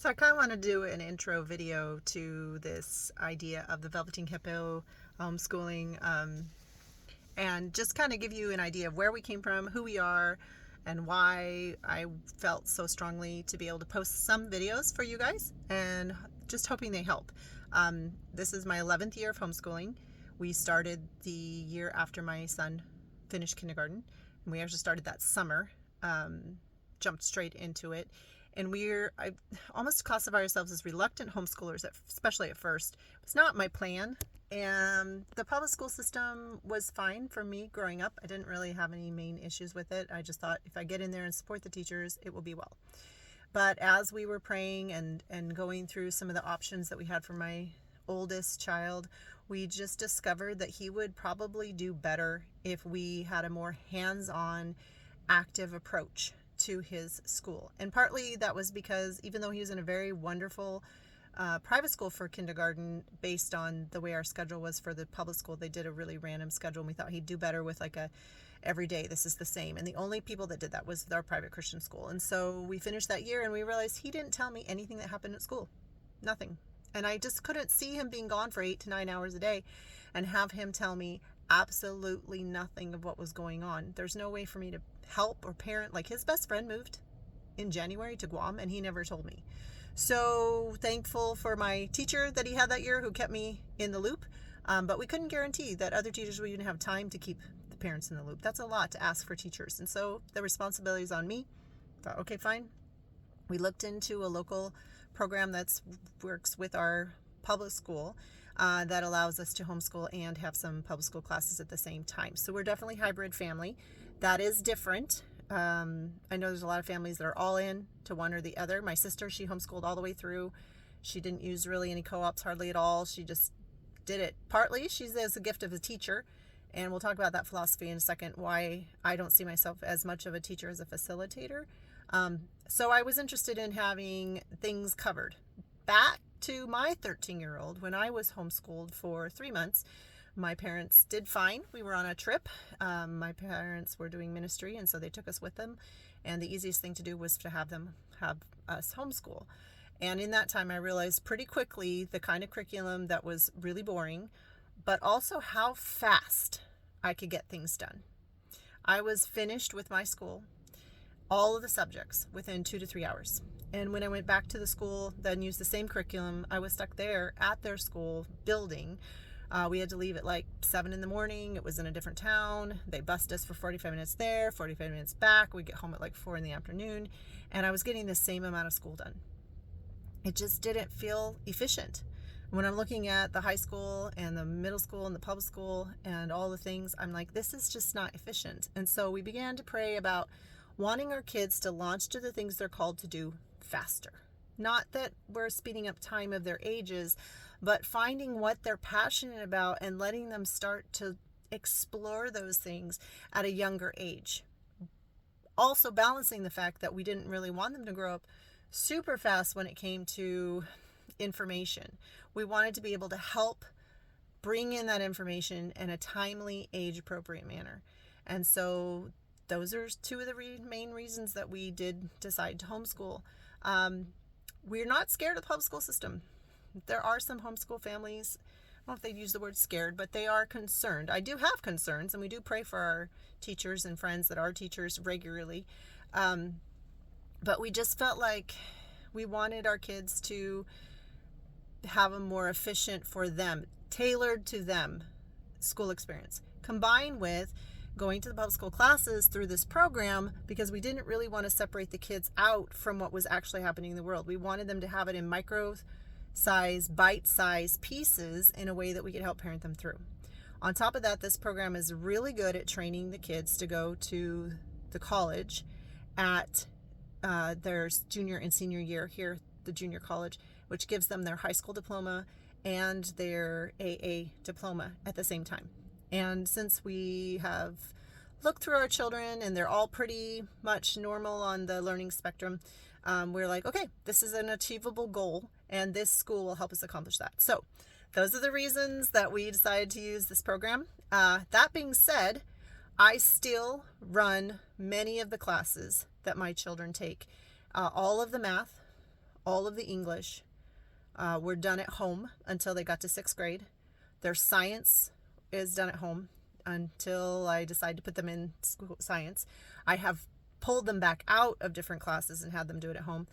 So I kind of want to do an intro video to this idea of the Velveteen Hippo homeschooling, and just kind of give you an idea of where we came from, who we are, and why I felt so strongly to be able to post some videos for you guys, and just hoping they help. This is my 11th year of homeschooling. We started the year after my son finished kindergarten, and we actually started that summer, jumped straight into it. And I almost classify ourselves as reluctant homeschoolers, especially at first. It's not my plan. And the public school system was fine for me growing up. I didn't really have any main issues with it. I just thought if I get in there and support the teachers, it will be well. But as we were praying and going through some of the options that we had for my oldest child, we just discovered that he would probably do better if we had a more hands-on, active approach to his school. And partly that was because even though he was in a very wonderful private school for kindergarten, based on the way our schedule was for the public school, they did a really random schedule, and we thought he'd do better with like a every day this is the same. And the only people that did that was our private Christian school. And so we finished that year and we realized he didn't tell me anything that happened at school. Nothing. And I just couldn't see him being gone for 8 to 9 hours a day and have him tell me absolutely nothing of what was going on. There's no way for me to help or parent. Like, his best friend moved in January to Guam and he never told me. So thankful for my teacher that he had that year who kept me in the loop. But we couldn't guarantee that other teachers would even have time to keep the parents in the loop. That's a lot to ask for teachers. And so the responsibility is on me. Thought, okay, fine. We looked into a local program that works with our public school that allows us to homeschool and have some public school classes at the same time. So we're definitely hybrid family. That is different. I know there's a lot of families that are all in to one or the other. My sister, she homeschooled all the way through. She didn't use really any co-ops hardly at all. She just did it. Partly she's as a gift of a teacher, and we'll talk about that philosophy in a second, why I don't see myself as much of a teacher as a facilitator. So I was interested in having things covered. Back to my 13-year-old, when I was homeschooled for 3 months, my parents did fine. We were on a trip. My parents were doing ministry, and so they took us with them. And the easiest thing to do was to have us homeschool. And in that time, I realized pretty quickly the kind of curriculum that was really boring, but also how fast I could get things done. I was finished with my school, all of the subjects, within 2 to 3 hours. And when I went back to the school, then used the same curriculum, I was stuck there at their school building. We had to leave at like 7 in the morning. It was in a different town. They bussed us for 45 minutes there, 45 minutes back. We'd get home at like 4 in the afternoon. And I was getting the same amount of school done. It just didn't feel efficient. When I'm looking at the high school and the middle school and the public school and all the things, I'm like, this is just not efficient. And so we began to pray about wanting our kids to launch to the things they're called to do faster. Not that we're speeding up time of their ages, but finding what they're passionate about and letting them start to explore those things at a younger age. Also balancing the fact that we didn't really want them to grow up super fast when it came to information. We wanted to be able to help bring in that information in a timely, age-appropriate manner. And so those are 2 of the main reasons that we did decide to homeschool. We're not scared of the public school system. There are some homeschool families, I don't know if they'd use the word scared, but they are concerned. I do have concerns, and we do pray for our teachers and friends that are teachers regularly. But we just felt like we wanted our kids to have a more efficient, for them, tailored to them school experience, combined with going to the public school classes through this program, because we didn't really want to separate the kids out from what was actually happening in the world. We wanted them to have it in micro-size, bite-size pieces in a way that we could help parent them through. On top of that, this program is really good at training the kids to go to the college at their junior and senior year here, the junior college, which gives them their high school diploma and their AA diploma at the same time. And since we have looked through our children and they're all pretty much normal on the learning spectrum, we're like, okay, this is an achievable goal, and this school will help us accomplish that. So those are the reasons that we decided to use this program. That being said, I still run many of the classes that my children take. All of the math, all of the English were done at home until they got to 6th grade. Their science is done at home until I decide to put them in school science. I have pulled them back out of different classes and had them do it at home.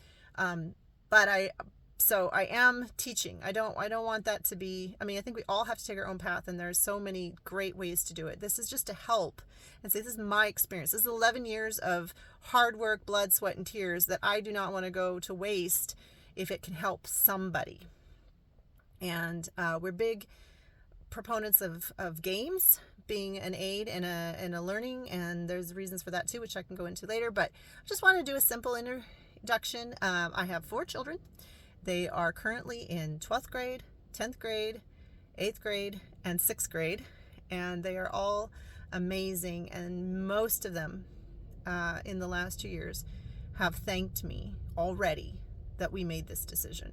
So I am teaching. I don't want that to be, I mean, I think we all have to take our own path, and there's so many great ways to do it. This is just to help and say, this is my experience. This is 11 years of hard work, blood, sweat, and tears that I do not want to go to waste if it can help somebody. And we're big proponents of games being an aid in a learning, and there's reasons for that too, which I can go into later. But I just want to do a simple introduction. I have 4 children. They are currently in 12th grade, 10th grade, 8th grade, and 6th grade, and they are all amazing. And most of them in the last 2 years have thanked me already that we made this decision.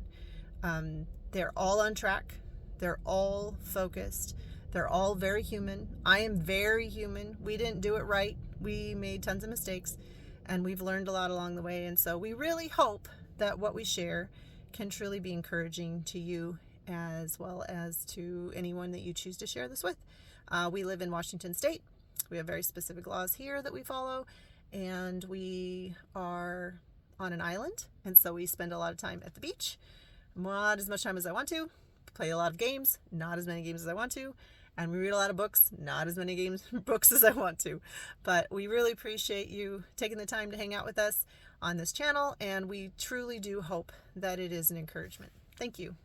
They're all on track. They're all focused. They're all very human. I am very human. We didn't do it right. We made tons of mistakes, and we've learned a lot along the way. And so we really hope that what we share can truly be encouraging to you, as well as to anyone that you choose to share this with. We live in Washington State. We have very specific laws here that we follow, and we are on an island, and so we spend a lot of time at the beach. Not as much time as I want to. Play a lot of games, not as many games as I want to. And we read a lot of books, not as many books as I want to. But we really appreciate you taking the time to hang out with us on this channel, and we truly do hope that it is an encouragement. Thank you.